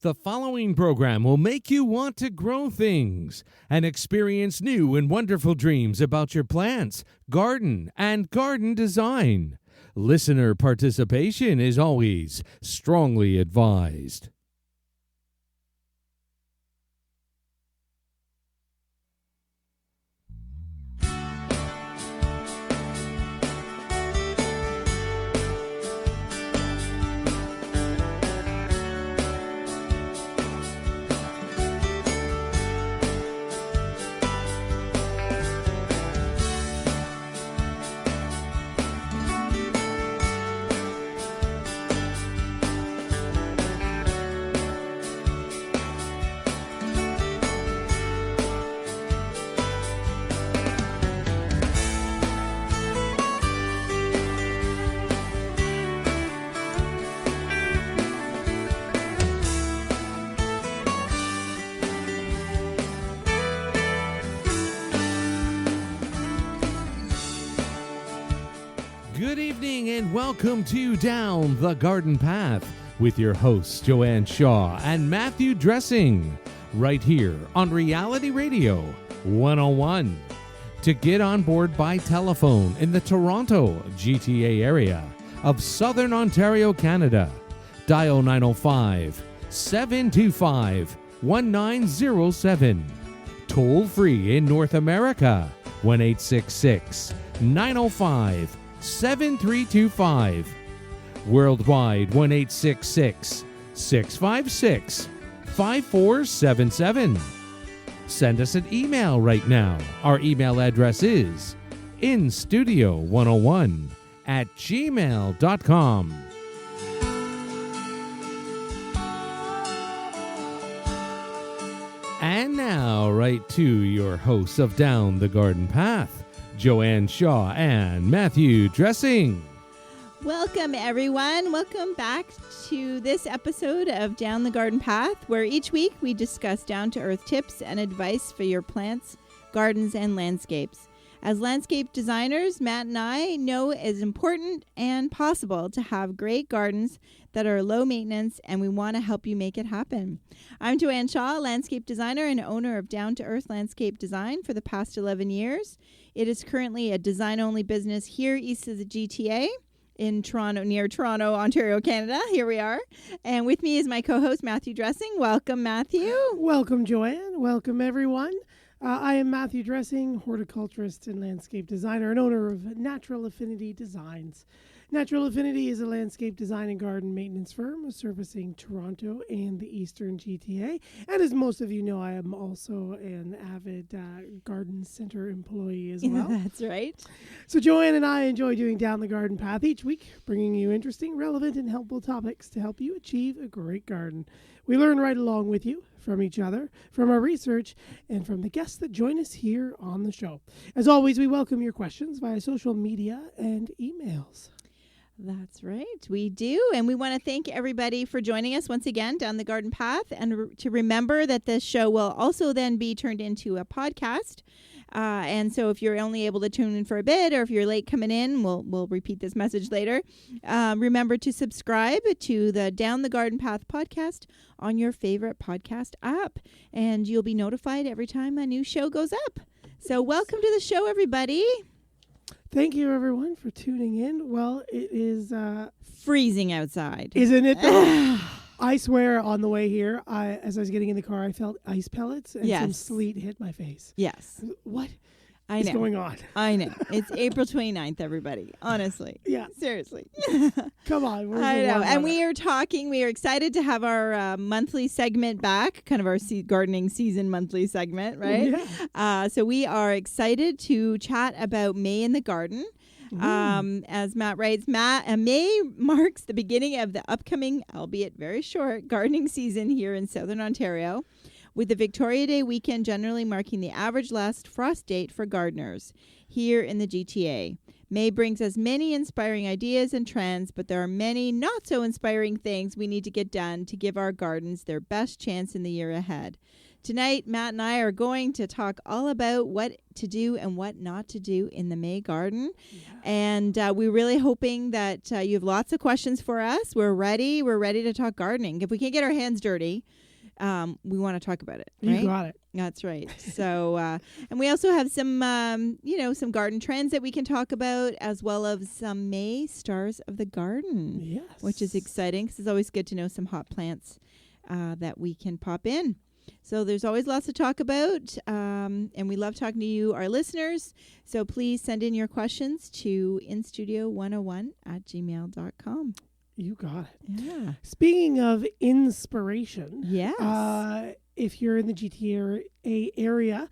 The following program will make you want to grow things and experience new and wonderful dreams about your plants, garden, and garden design. Listener participation is always strongly advised. Good evening and welcome to Down the Garden Path with your hosts Joanne Shaw and Matthew Dressing, right here on Reality Radio 101. To get on board by telephone in the Toronto GTA area of Southern Ontario, Canada, dial 905-725-1907. Toll free in North America, 1-866-905-7325. Worldwide, 1-866-656-5477. Send us an email right now. Our email address is instudio101@gmail.com. And now, right to your hosts of Down the Garden Path, Joanne Shaw and Matthew Dressing. Welcome, everyone. Welcome back to this episode of Down the Garden Path, where each week we discuss down-to-earth tips and advice for your plants, gardens, and landscapes. As landscape designers, Matt and I know it's important and possible to have great gardens that are low maintenance, and we want to help you make it happen. I'm Joanne Shaw, landscape designer and owner of Down to Earth Landscape Design for the past 11 years. It is currently a design-only business here east of the GTA in Toronto, near Toronto, Ontario, Canada. Here we are. And with me is my co-host, Matthew Dressing. Welcome, Matthew. Welcome, Joanne. Welcome, everyone. I am Matthew Dressing, horticulturist and landscape designer and owner of Natural Affinity Designs. Natural Affinity is a landscape design and garden maintenance firm servicing Toronto and the Eastern GTA. And as most of you know, I am also an avid garden center employee as well. That's right. So Joanne and I enjoy doing Down the Garden Path each week, bringing you interesting, relevant, and helpful topics to help you achieve a great garden. We learn right along with you, from each other, from our research, and from the guests that join us here on the show. As always, we welcome your questions via social media and emails. That's right. We do. And we want to thank everybody for joining us once again down the garden path. And to remember that this show will also then be turned into a podcast. And so if you're only able to tune in for a bit, or if you're late coming in, we'll repeat this message later. Remember to subscribe to the Down the Garden Path podcast on your favorite podcast app. And you'll be notified every time a new show goes up. So welcome to the show, everybody. Thank you, everyone, for tuning in. Well, it is freezing outside. Isn't it, though? I swear, on the way here, as I was getting in the car, I felt ice pellets and some sleet hit my face. Yes. What I is know. going on? I know. It's April 29th, everybody. Honestly. Yeah. Seriously. Come on. I know. And we are excited to have our monthly segment back, kind of our gardening season monthly segment, right? Yeah. So we are excited to chat about May in the garden. As Matt writes, May marks the beginning of the upcoming, albeit very short, gardening season here in Southern Ontario, with the Victoria Day weekend generally marking the average last frost date for gardeners here in the GTA. May brings us many inspiring ideas and trends, but there are many not so inspiring things we need to get done to give our gardens their best chance in the year ahead. Tonight, Matt and I are going to talk all about what to do and what not to do in the May garden. Yeah. And we're really hoping that you have lots of questions for us. We're ready. We're ready to talk gardening. If we can't get our hands dirty, we want to talk about it. Right? You got it. That's right. So, and we also have some, some garden trends that we can talk about, as well as some May stars of the garden. Yes. Which is exciting because it's always good to know some hot plants that we can pop in. So there's always lots to talk about, and we love talking to you, our listeners. So please send in your questions to instudio101@gmail.com. You got it. Yeah. Speaking of inspiration, yes. If you're in the GTA area,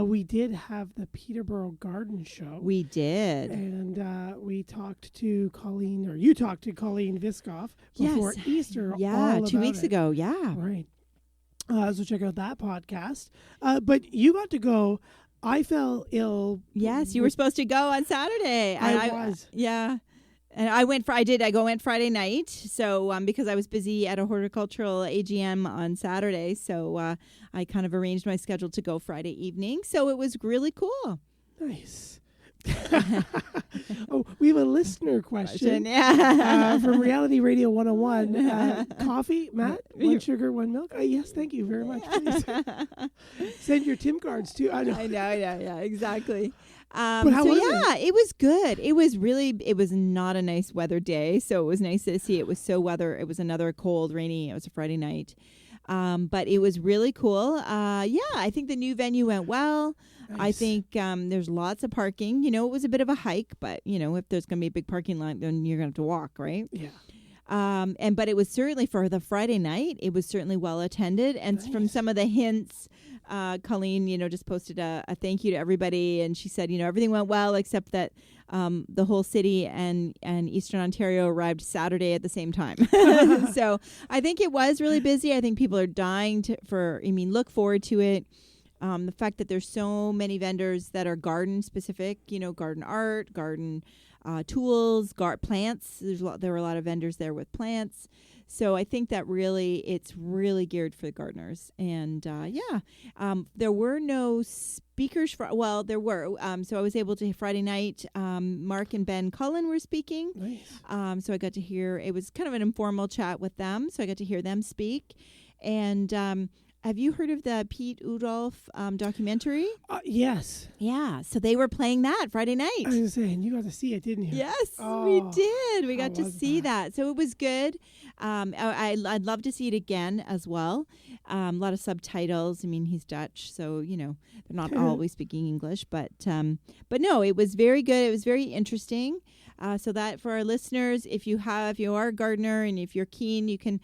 we did have the Peterborough Garden Show. We did. And we talked to Colleen, or you talked to Colleen Viskoff before Easter. Yeah, 2 weeks ago. Yeah. Right. So check out that podcast. But you got to go. I fell ill. Yes, you were supposed to go on Saturday. I was. Yeah. And I went Friday night. So because I was busy at a horticultural AGM on Saturday, so I kind of arranged my schedule to go Friday evening. So it was really cool. Nice. Oh, we have a listener question yeah. from Reality Radio 101. Coffee, Matt? 1 sugar, 1 milk? Yes, thank you very much. Please. Send your Tim cards too. I know. Yeah, exactly. But how was it? It was good. It was not a nice weather day, so it was nice to see. It was it was another cold, rainy, it was a Friday night. But it was really cool. I think the new venue went well. Nice. I think there's lots of parking. It was a bit of a hike, but if there's going to be a big parking lot, then you're going to have to walk, right? Yeah. But it was certainly, for the Friday night, it was certainly well attended. And from some of the hints, Colleen, just posted a thank you to everybody, and she said, everything went well except that the whole city and Eastern Ontario arrived Saturday at the same time. So I think it was really busy. I think people are dying look forward to it. The fact that there's so many vendors that are garden specific, garden art, garden tools, plants. There were a lot of vendors there with plants. So I think that it's really geared for the gardeners. And there were no speakers there were. So I was able to, Friday night, Mark and Ben Cullen were speaking. Nice. So I got to hear, it was kind of an informal chat with them. So I got to hear them speak. And have you heard of the Pete Udolph documentary? Yes. Yeah. So they were playing that Friday night. I was saying, you got to see it, didn't you? Yes, we did. We got to see that. So it was good. I'd love to see it again as well. A lot of subtitles. I mean, he's Dutch, so, they're not always speaking English. But no, it was very good. It was very interesting. So that for our listeners, if you are a gardener and if you're keen, you can.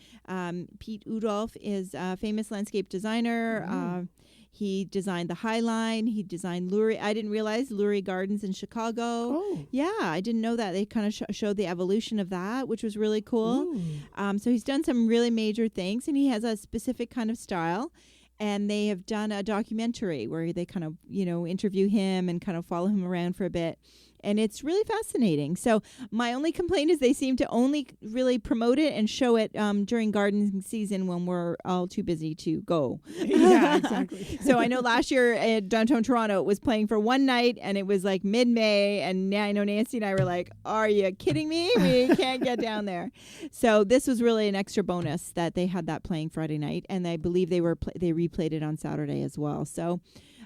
Pete Udolph is a famous landscape designer. Mm. He designed the High Line. He designed Lurie. I didn't realize Lurie Gardens in Chicago. Oh. Yeah, I didn't know that. They kind of showed the evolution of that, which was really cool. So he's done some really major things, and he has a specific kind of style. And they have done a documentary where they kind of, interview him and kind of follow him around for a bit. And it's really fascinating. So my only complaint is they seem to only really promote it and show it during gardening season when we're all too busy to go. Yeah, exactly. So I know last year at downtown Toronto, it was playing for one night and it was like mid-May. And I know Nancy and I were like, are you kidding me? We can't get down there. So this was really an extra bonus that they had that playing Friday night. And I believe they replayed it on Saturday as well. So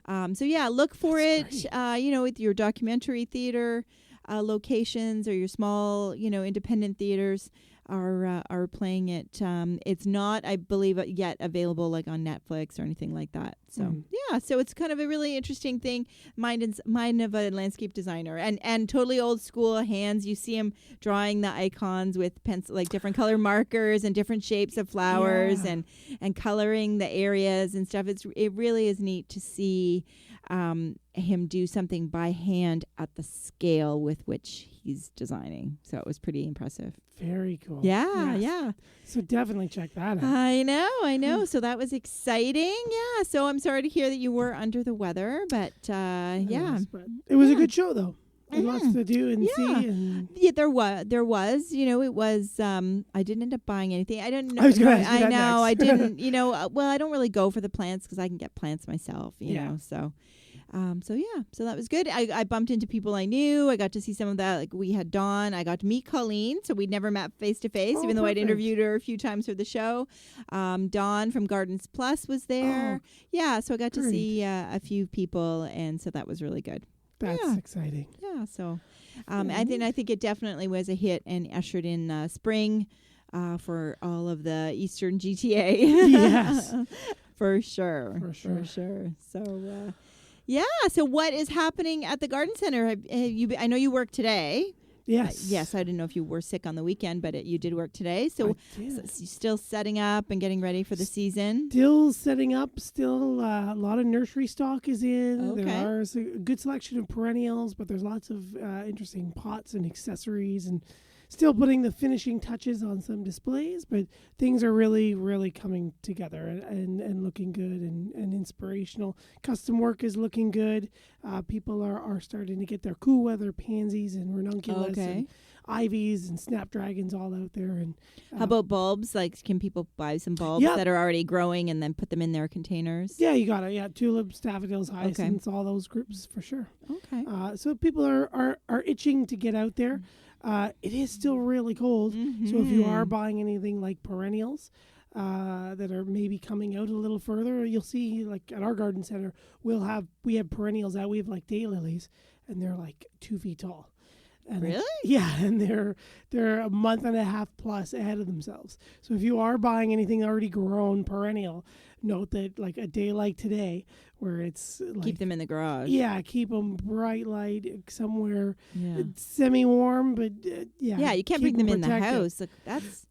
look for That's it, with your documentary theater locations or your small, independent theaters are playing it. It's not, I believe, yet available like on Netflix or anything like that. So so it's kind of a really interesting thing. Mind of a landscape designer and totally old school hands. You see him drawing the icons with pencil, like different color markers and different shapes of flowers and coloring the areas and stuff. It really is neat to see him do something by hand at the scale with which he's designing. So it was pretty impressive. Very cool. Yeah. So definitely check that out. I know. So that was exciting. Yeah. So I'm sorry to hear that you were under the weather, but But it was a good show, though. and lots to do and see. And Yeah, there was, it was, I didn't end up buying anything. I didn't know. I was going to ask you that know, next. I didn't, well, I don't really go for the plants because I can get plants myself, you know, so that was good. I bumped into people I knew. I got to see some of that. Like we had Dawn. I got to meet Colleen. So we'd never met face to face, even though I'd interviewed her a few times for the show. Dawn from Gardens Plus was there. Yeah. So I got to see a few people. And so that was really good. That's exciting. Yeah. So I think it definitely was a hit and ushered in spring for all of the Eastern GTA. Yes. For sure. So, so what is happening at the garden center? I know you work today. Yes. Yes, I didn't know if you were sick on the weekend, but you did work today. So still setting up and getting ready for the season? Still setting up. Still a lot of nursery stock is in. Okay. There is a good selection of perennials, but there's lots of interesting pots and accessories, and still putting the finishing touches on some displays, but things are really, really coming together and looking good and inspirational. Custom work is looking good. People are starting to get their cool weather pansies and ranunculus and ivies and snapdragons all out there. And how about bulbs? Like, can people buy some bulbs that are already growing and then put them in their containers? Yeah, you got it. Yeah, tulips, daffodils, hyacinths, all those groups for sure. Okay. So people are itching to get out there. It is still really cold, so if you are buying anything like perennials that are maybe coming out a little further, you'll see like at our garden center we have perennials out. We have like daylilies, and they're like 2 feet tall. And really? Yeah, and they're a month and a half plus ahead of themselves. So if you are buying anything already grown perennial, note that like a day like today, where it's like, keep them in the garage. Yeah, keep them bright light somewhere, semi-warm, but yeah, you can't bring them in the house. Look, that's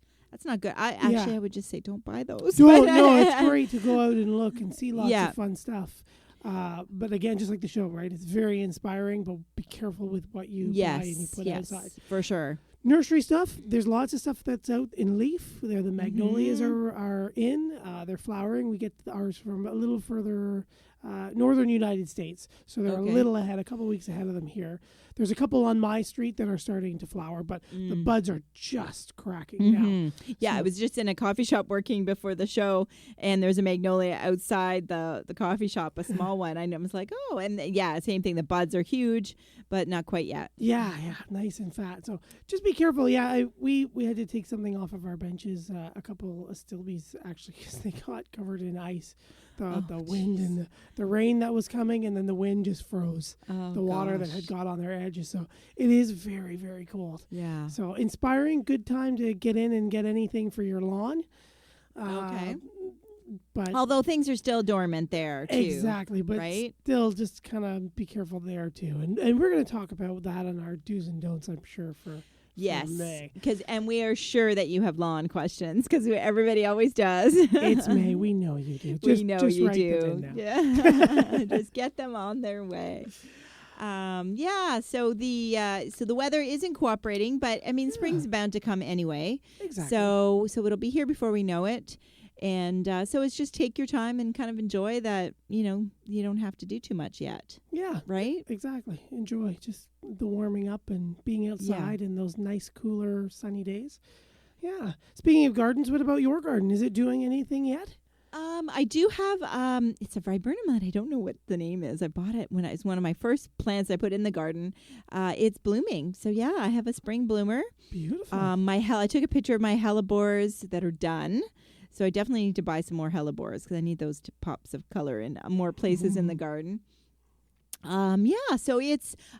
not good. I would just say don't buy those. No, it's great to go out and look and see lots of fun stuff. But again, just like the show, right? It's very inspiring, but be careful with what you buy and you put outside. For sure. Nursery stuff, there's lots of stuff that's out in leaf. There, the magnolias are in. They're flowering. We get ours from a little further northern United States. So they're a little ahead, a couple weeks ahead of them here. There's a couple on my street that are starting to flower, but the buds are just cracking now. Yeah, I was just in a coffee shop working before the show, and there's a magnolia outside the coffee shop, a small one. I was like, oh, and same thing. The buds are huge, but not quite yet. Yeah, nice and fat. So just be careful. Yeah, we had to take something off of our benches, a couple astilbes actually, because they got covered in ice. The wind and the rain that was coming, and then the wind just froze the water that had got on their edges. So it is very, very cold. Yeah. So inspiring, good time to get in and get anything for your lawn. But although things are still dormant there too. Exactly, but still just kind of be careful there too. And we're going to talk about that on our do's and don'ts, I'm sure, for May. And we are sure that you have lawn questions, because everybody always does. It's May. We know you do. We know you do. Yeah. Just get them on their way. So the weather isn't cooperating, but I mean, spring's bound to come anyway. Exactly. So it'll be here before we know it. And so it's just take your time and kind of enjoy that, you don't have to do too much yet. Yeah. Right? Exactly. Enjoy just the warming up and being outside in those nice, cooler, sunny days. Yeah. Speaking of gardens, what about your garden? Is it doing anything yet? I do have, it's a viburnum that I don't know what the name is. I bought it when it's one of my first plants I put in the garden. It's blooming. So yeah, I have a spring bloomer. Beautiful. I took a picture of my hellebores that are done. So I definitely need to buy some more hellebores, because I need those pops of color in more places in the garden. So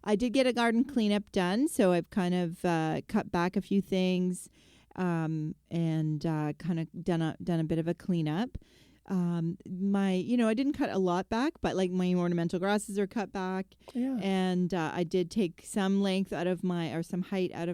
I did get a garden cleanup done. So I've kind of cut back a few things and kind of done a bit of a cleanup. I didn't cut a lot back, but like my ornamental grasses are cut back. Yeah. And I did take some height out of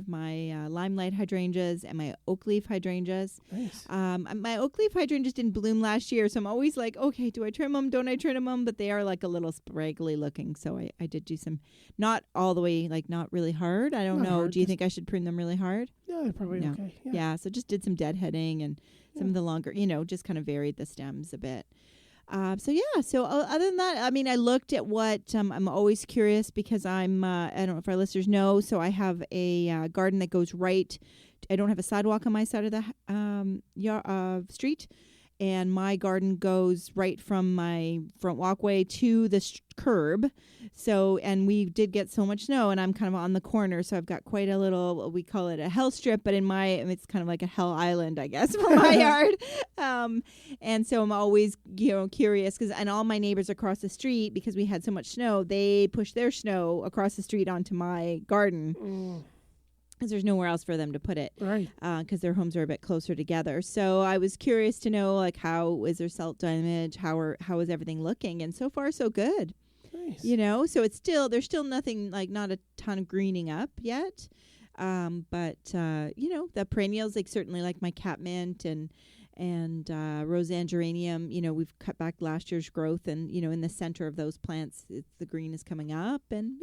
my limelight hydrangeas and my oak leaf hydrangeas. Nice. My oak leaf hydrangeas didn't bloom last year, so I'm always like, okay, do I trim them? Don't I trim them? But they are like a little spraggly looking. So I did do some, not all the way, like not really hard. I don't know. Hard, do you think I should prune them really hard? Yeah, they're probably okay. Yeah. So just did some deadheading and some of the longer, just kind of varied the stems a bit. So other than that, I mean, I looked at what I'm always curious because I don't know if our listeners know. So I have a garden that goes right. I don't have a sidewalk on my side of the street. And my garden goes right from my front walkway to the curb. So, and we did get so much snow, and I'm kind of on the corner. So I've got quite a little, we call it a hell strip, but it's kind of like a hell island, I guess, for my yard. And so I'm always, curious and all my neighbors across the street, because we had so much snow, they pushed their snow across the street onto my garden. Because there's nowhere else for them to put it, right? Because their homes are a bit closer together. So I was curious to know, like, how is there silt damage? How is everything looking? And so far, so good. Nice. So there's still nothing, like, not a ton of greening up yet. But the perennials, like, certainly like my catmint and Roseanne geranium, we've cut back last year's growth, and in the center of those plants, the green is coming up, and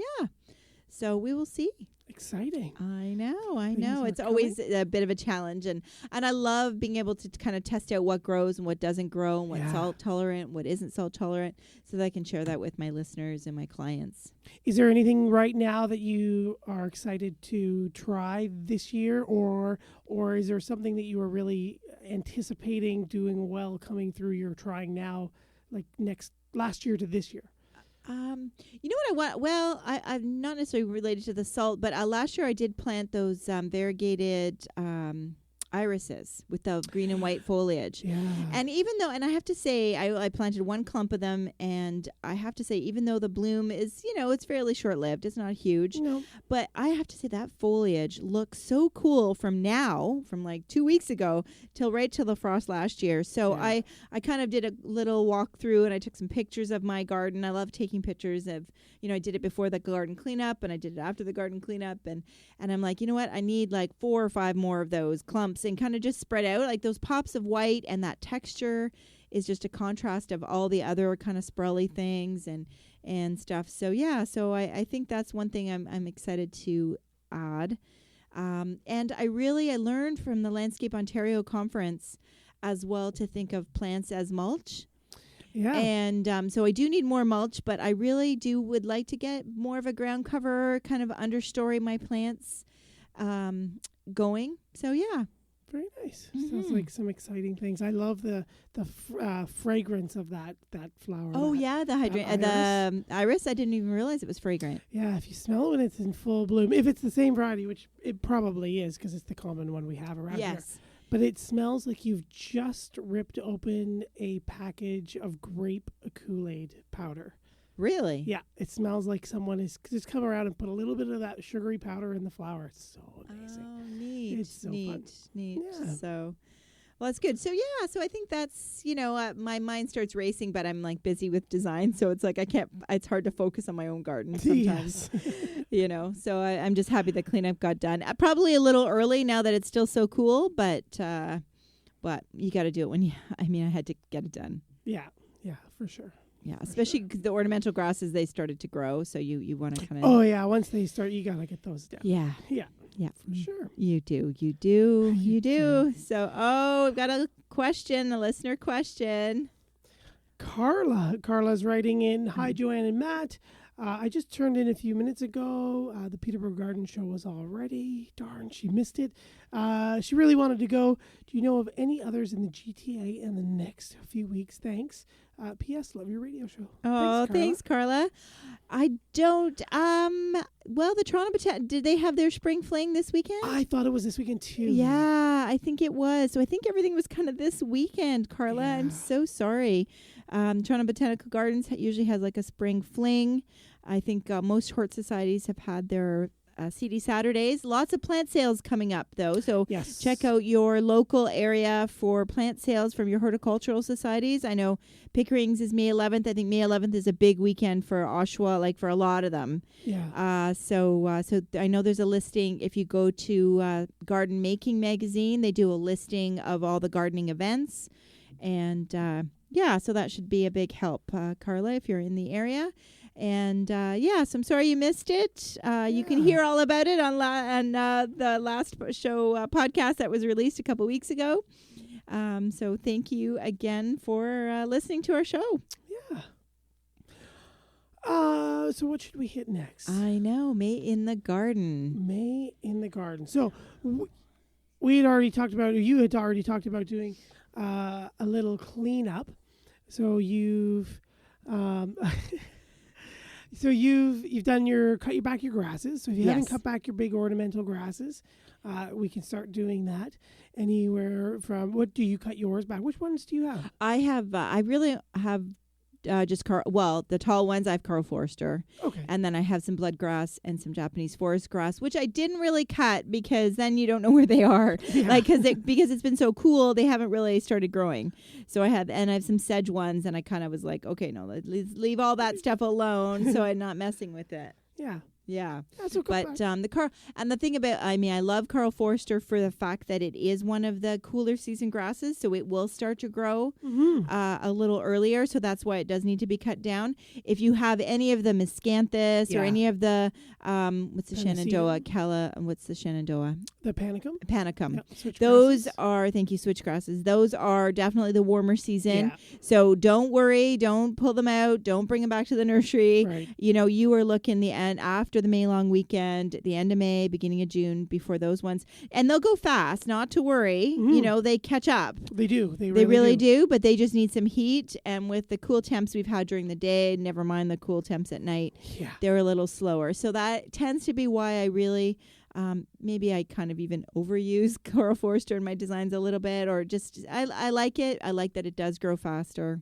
so we will see. Exciting. I know. It's always a bit of a challenge, and I love being able to kind of test out what grows and what doesn't grow, and what's salt tolerant, what isn't salt tolerant, so that I can share that with my listeners and my clients. Is there anything right now that you are excited to try this year, or is there something that you are really anticipating doing well coming through your trying now, like last year to this year? You know what I want? Well, I'm not necessarily related to the salt, but last year I did plant those variegated irises with the green and white foliage. Yeah. And and I have to say, I planted one clump of them, and I have to say, even though the bloom is, it's fairly short-lived, it's not huge, but I have to say that foliage looks so cool from like 2 weeks ago right till the frost last year. So I kind of did a little walkthrough, and I took some pictures of my garden. I love taking pictures of, I did it before the garden cleanup, and I did it after the garden cleanup, and I'm like, you know what? I need like 4 or 5 more of those clumps, and kind of just spread out, like those pops of white, and that texture is just a contrast of all the other kind of sprawly things and stuff. So I think that's one thing I'm excited to add. And I learned from the Landscape Ontario conference as well to think of plants as mulch. Yeah. And so I do need more mulch, but I really would like to get more of a ground cover, kind of understory my plants going. So Very nice. Sounds like some exciting things. I love the fragrance of that flower. Oh the iris. I didn't even realize it was fragrant. Yeah, if you smell it when it's in full bloom, if it's the same variety, which it probably is because it's the common one we have around here. But it smells like you've just ripped open a package of grape Kool-Aid powder. Really? Yeah, it smells like someone has just come around and put a little bit of that sugary powder in the flower. It's so amazing. Oh, neat. It's so fun. Neat. Yeah. So, well, that's good. So, so I think that's, my mind starts racing, but I'm like busy with design. So it's like it's hard to focus on my own garden sometimes, So I'm just happy the cleanup got done. Probably a little early now that it's still so cool, but you got to do it I had to get it done. Yeah, for sure. Yeah, especially because the ornamental grasses, they started to grow, so you want to kind of... Oh, yeah, once they start, you got to get those down. Yeah. Yeah, for sure. You do. So, we've got a listener question. Carla's writing in, Hi, Joanne and Matt. I just turned in a few minutes ago. The Peterborough Garden Show was all ready. Darn, she missed it. She really wanted to go. Do you know of any others in the GTA in the next few weeks? Thanks. P.S. Love your radio show. Oh, thanks, Carla. I don't. Well, the Toronto did they have their spring fling this weekend? I thought it was this weekend too. Yeah, I think it was. So I think everything was kind of this weekend, Carla. Yeah. I'm so sorry. Toronto Botanical Gardens usually has like a spring fling. I think most hort societies have had their CD Saturdays. Lots of plant sales coming up, though. So check out your local area for plant sales from your horticultural societies. I know Pickering's is May 11th. I think May 11th is a big weekend for Oshawa, like for a lot of them. Yeah. So I know there's a listing. If you go to Garden Making magazine, they do a listing of all the gardening events. And so that should be a big help, Carla, if you're in the area. And so I'm sorry you missed it. You can hear all about it on the last show podcast that was released a couple weeks ago. So thank you again for listening to our show. Yeah. So what should we hit next? I know, May in the Garden. May in the Garden. So we had already talked about, or you had already talked about doing a little cleanup. So you've you've done cut back your grasses. So if you haven't cut back your big ornamental grasses, we can start doing that. Anywhere from, what do you cut yours back? Which ones do you have? I have. I really have. Just the tall ones I have Carl Forster. Okay. And then I have some bloodgrass and some Japanese forest grass, which I didn't really cut because then you don't know where they are. Yeah. Because it's been so cool, they haven't really started growing. So I have some sedge ones, and I kind of was like, okay, no, let's leave all that stuff alone, so I'm not messing with it. Yeah. Yeah. That's okay. But the thing about, I love Carl Forster for the fact that it is one of the cooler season grasses, so it will start to grow a little earlier. So that's why it does need to be cut down. If you have any of the miscanthus or any of the what's the Shenandoah, what's the Shenandoah? The panicum. Panicum. Yep, those are switch grasses. Those are definitely the warmer season. Yeah. So don't worry, don't pull them out, don't bring them back to the nursery. Right. You are looking the end after the May long weekend, the end of May, beginning of June, before those ones. And they'll go fast, not to worry. They catch up. They do. They really do, but they just need some heat. And with the cool temps we've had during the day, never mind the cool temps at night, they're a little slower. So that tends to be why I really, maybe I kind of even overuse Carl Forster in my designs a little bit, or just, I like it. I like that it does grow faster.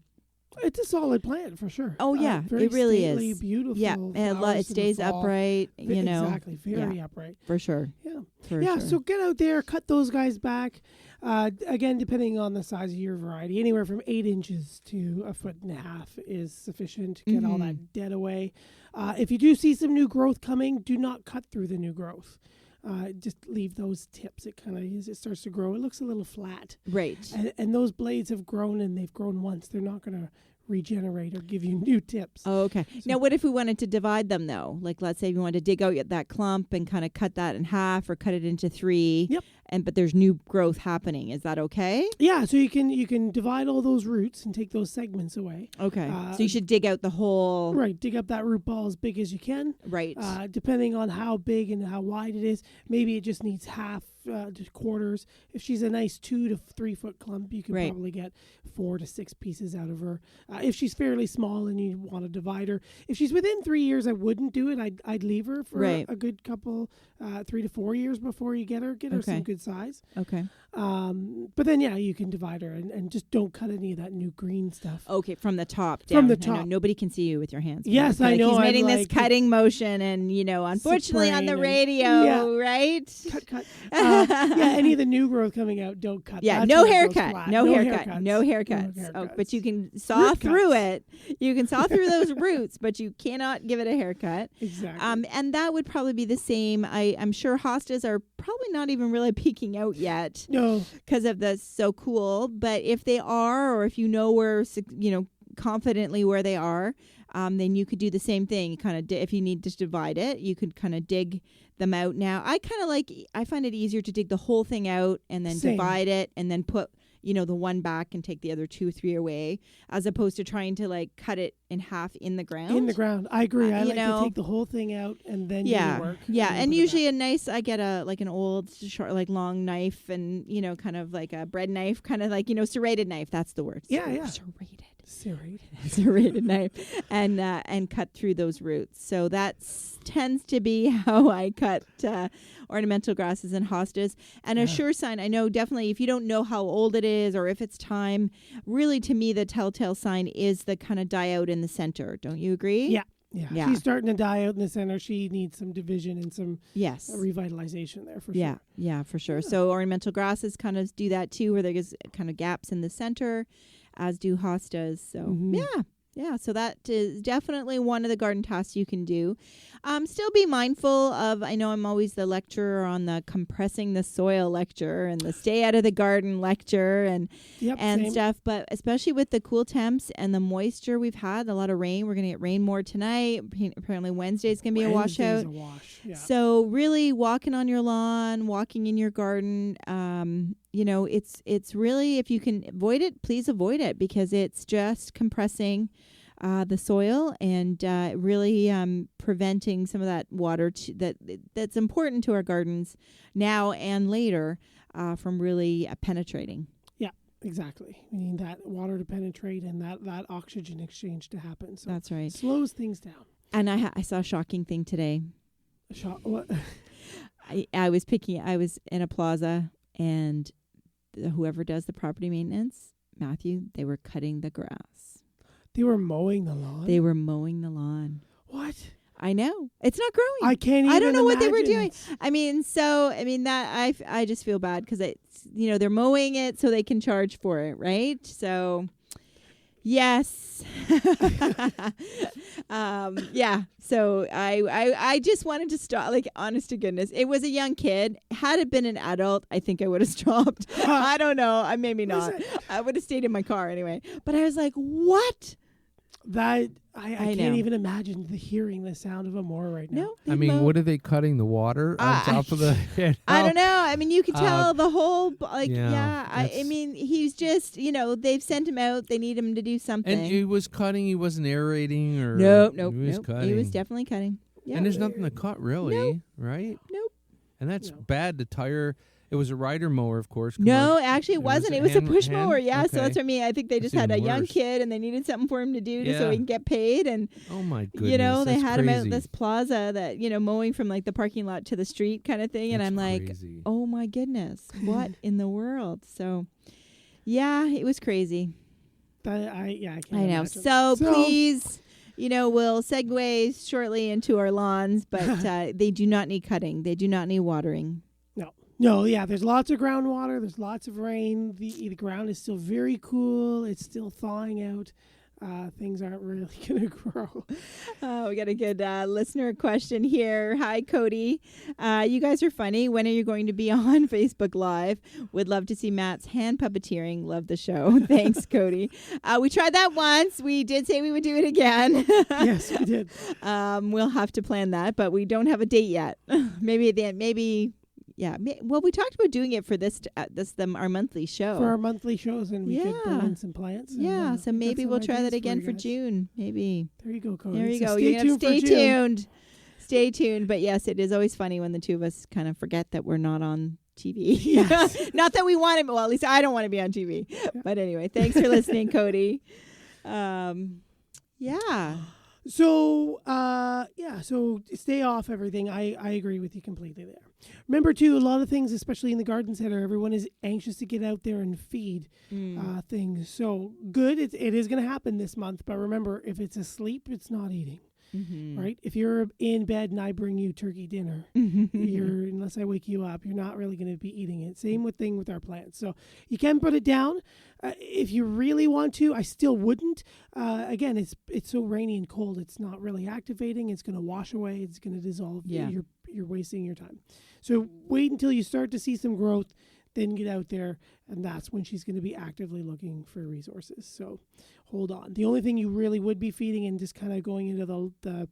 It's a solid plant for sure. Oh yeah, it really stately, is beautiful. Yeah, and it stays upright. Exactly, very upright for sure. Yeah, for sure. So get out there, cut those guys back. Again, depending on the size of your variety, anywhere from 8 inches to 1.5 feet is sufficient to get all that dead away. If you do see some new growth coming, do not cut through the new growth. Just leave those tips. It kind of, as it starts to grow, it looks a little flat. Right. And those blades have grown, and they've grown once. They're not going to regenerate or give you new tips. Oh, okay. So now, what if we wanted to divide them, though? Like, let's say we wanted to dig out that clump and kind of cut that in half or cut it into 3. Yep. But there's new growth happening. Is that okay? Yeah, so you can divide all those roots and take those segments away. Okay. So you should dig out the whole... Right, dig up that root ball as big as you can. Right. Depending on how big and how wide it is, maybe it just needs half to quarters. If she's a nice 2 to 3 foot clump, you can probably get 4 to 6 pieces out of her. If she's fairly small and you want to divide her, if she's within 3 years, I wouldn't do it. I'd leave her for a good couple, 3 to 4 years before you get her. Get her some good size. Okay. But then, you can divide her and just don't cut any of that new green stuff. Okay, from the top down. From the top. I know, nobody can see you with your hands. Yes, I know. He's making this cutting motion and, unfortunately on the radio, right? Cut. Any of the new growth coming out, don't cut. Yeah, That's no when it goes haircut. flat. No haircuts. Oh, but you can saw through it. You can saw through those roots, but you cannot give it a haircut. Exactly. And that would probably be the same. I'm sure hostas are probably not even really peeking out yet. No. Because of the so cool. But if they are, or if where, confidently where they are, then you could do the same thing. Kind of, if you need to divide it, you could kind of dig them out. Now, I find it easier to dig the whole thing out and then divide it and then put, the one back and take the other 2 or 3 away, as opposed to trying to cut it in half in the ground. In the ground. I agree. I like to take the whole thing out and then do the work. Yeah. And usually I get an old short, long knife and, kind of like a bread knife, kind of like, serrated knife. That's the word. Yeah. Serrated knife and cut through those roots. So that tends to be how I cut ornamental grasses and hostas. And a sure sign, I know definitely if you don't know how old it is or if it's time, really to me the telltale sign is the kind of die out in the center. Don't you agree? Yeah. She's starting to die out in the center. She needs some division and some revitalization there for sure. Yeah, for sure. Yeah. So ornamental grasses kind of do that too, where there's kind of gaps in the center, as do hostas. So yeah. So that is definitely one of the garden tasks you can do. Still be mindful of, I know I'm always the lecturer on the compressing the soil lecture and the stay out of the garden lecture and stuff. But especially with the cool temps and the moisture we've had, a lot of rain. We're going to get rain more tonight. Apparently Wednesday's going to be a washout. Yeah. So really walking on your lawn, walking in your garden, it's really, if you can avoid it, please avoid it, because it's just compressing the soil and really preventing some of that water that's important to our gardens now and later from really penetrating. Yeah, exactly. We need that water to penetrate and that oxygen exchange to happen. So that's right. Slows things down. And I saw a shocking thing today. What? I was in a plaza, and whoever does the property maintenance, Matthew, they were cutting the grass. They were mowing the lawn? They were mowing the lawn. What? I know. It's not growing. I can't even I don't know what they were imagine. doing. That I just feel bad because it's, they're mowing it so they can charge for it, right? So, yes. Yeah. So I just wanted to stop, like, honest to goodness. It was a young kid. Had it been an adult, I think I would have stopped. I don't know. Maybe not. I would have stayed in my car anyway. But I was like, what? That I can't know. even imagine hearing the sound of a mower right now. No. I mean, what are they cutting? The water on top of the head? I don't know. I mean, you could tell the whole, yeah, he's just, they've sent him out. They need him to do something. And he was cutting. He wasn't aerating or... Nope. He was cutting. He was definitely cutting. Yeah. And there's nothing to cut, really, right? Nope. And that's bad to tire. It was a rider mower, of course. No, actually it wasn't. It was a push mower. Yeah, Okay. So that's what I mean. I think they just had a young kid and they needed something for him to do so he can get paid. And, oh, my goodness. they had him out crazy. at this plaza that, mowing from like the parking lot to the street kind of thing. And I'm crazy. like, oh, my goodness, what in the world? So, yeah, it was crazy. I can't I know. imagine. So please, we'll segue shortly into our lawns, but they do not need cutting. They do not need watering. No, yeah, there's lots of groundwater. There's lots of rain. The ground is still very cool. It's still thawing out. Things aren't really going to grow. We got a good listener question here. Hi, Cody. You guys are funny. When are you going to be on Facebook Live? Would love to see Matt's hand puppeteering. Love the show. Thanks, Cody. We tried that once. We did say we would do it again. Yes, we did. We'll have to plan that, but we don't have a date yet. Maybe. Yeah. Well, we talked about doing it for our monthly show. For our monthly shows, and we could bring in some plants. Yeah, so maybe we'll try that again for guys. June. Maybe. There you go, Cody. There you So go. Stay You're tuned. Stay tuned. Stay tuned. But yes, it is always funny when the two of us kind of forget that we're not on TV. Yes. Not that we want to. Well, at least I don't want to be on TV. Yeah. But anyway, thanks for listening, Cody. Yeah. So, so stay off everything. I agree with you completely there. Remember, too, a lot of things, especially in the garden center, everyone is anxious to get out there and feed things. So, good, it is going to happen this month. But remember, if it's asleep, it's not eating. Mm-hmm. Right? If you're in bed and I bring you turkey dinner, unless I wake you up, you're not really going to be eating it. Same thing with our plants. So you can put it down. If you really want to, I still wouldn't. Again, it's so rainy and cold. It's not really activating. It's going to wash away. It's going to dissolve. Yeah. You're wasting your time. So wait until you start to see some growth. Then get out there, and that's when she's going to be actively looking for resources. So hold on. The only thing you really would be feeding and just kind of going into the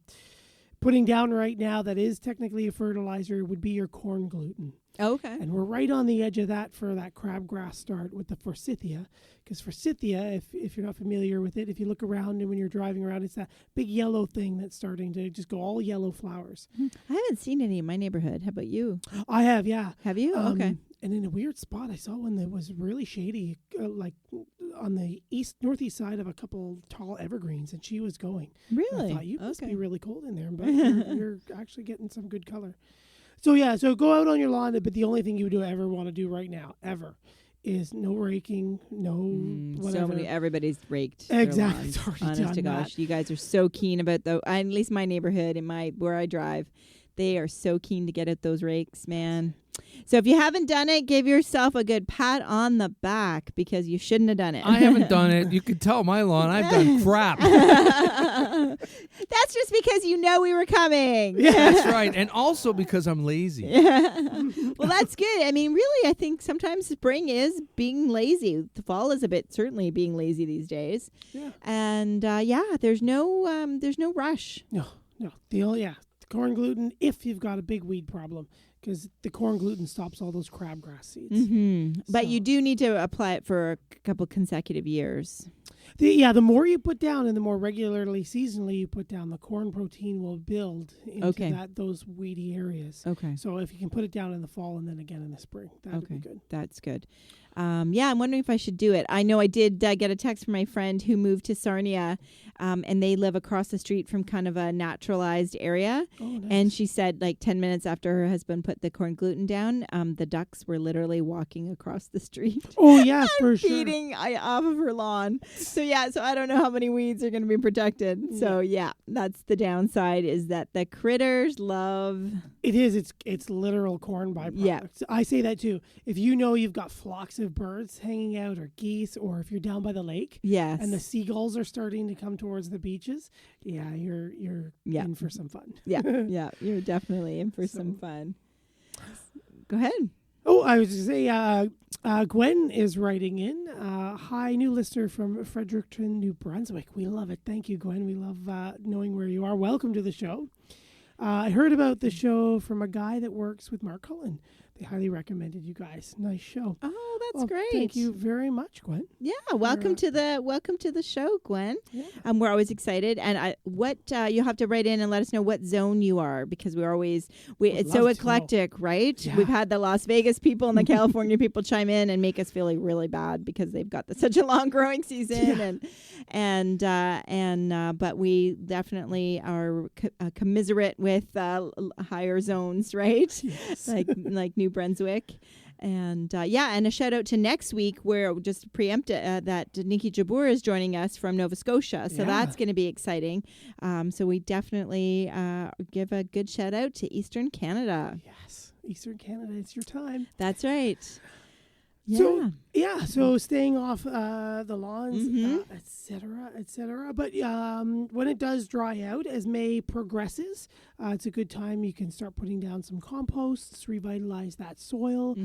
putting down right now that is technically a fertilizer would be your corn gluten. Okay. And we're right on the edge of that for that crabgrass start with the forsythia. Because forsythia, if you're not familiar with it, if you look around and when you're driving around, it's that big yellow thing that's starting to just go all yellow flowers. I haven't seen any in my neighborhood. How about you? I have, yeah. Have you? Okay. And in a weird spot, I saw one that was really shady, like on the northeast side of a couple tall evergreens, and she was going. Really? And I thought, you must be really cold in there, but you're actually getting some good color. So, so go out on your lawn, but the only thing you would ever want to do right now, ever, is no raking, no whatever. Everybody's raked. Exactly. It's already honest done to gosh, that. you guys are so keen about at least my neighborhood where I drive, they are so keen to get at those rakes, man. So if you haven't done it, give yourself a good pat on the back because you shouldn't have done it. I haven't done it. You can tell my lawn. I've done crap. That's just because we were coming. Yeah, that's right. And also because I'm lazy. Well, that's good. I mean, really, I think sometimes spring is being lazy. The fall is certainly being lazy these days. Yeah. And there's no rush. No. The corn gluten if you've got a big weed problem. because the corn gluten stops all those crabgrass seeds. Mm-hmm. But So- you do need to apply it for a couple consecutive years. The more you put down and the more regularly, seasonally you put down, the corn protein will build into those weedy areas. Okay. So if you can put it down in the fall and then again in the spring, that would be good. That's good. I'm wondering if I should do it. I know I did get a text from my friend who moved to Sarnia, and they live across the street from kind of a naturalized area. Oh, nice. And she said, like 10 minutes after her husband put the corn gluten down, the ducks were literally walking across the street. Oh, yeah, for sure. Feeding off of her lawn. So I don't know how many weeds are going to be protected. So that's the downside, is that the critters love. It is. It's literal corn byproducts. Yeah. I say that too. If you know you've got flocks of birds hanging out, or geese, or if you're down by the lake, Yes. and the seagulls are starting to come towards the beaches, you're in for some fun. yeah, you're definitely in for some fun. Go ahead. Oh, I was going to say, Gwen is writing in. Hi, new listener from Fredericton, New Brunswick. We love it. Thank you, Gwen. We love knowing where you are. Welcome to the show. I heard about the show from a guy that works with Mark Cullen. They highly recommended you guys. Nice show. Oh, that's great. Thank you very much, Gwen. Yeah, welcome to the show, Gwen. Yeah. We're always excited, and you'll have to write in and let us know what zone you are, because it's so love to eclectic, right? Yeah. We've had the Las Vegas people and the California people chime in and make us feel like really bad because they've got such a long growing season, but we definitely are commiserate with higher zones, right? Yes. like New Brunswick. And and a shout out to next week, where just preempt that Nikki Jabbour is joining us from Nova Scotia. So that's going to be exciting. So we definitely give a good shout out to Eastern Canada. Yes. Eastern Canada, it's your time. That's right. Yeah. So staying off the lawns, Mhm. et cetera. But when it does dry out, as May progresses, it's a good time. You can start putting down some composts, revitalize that soil,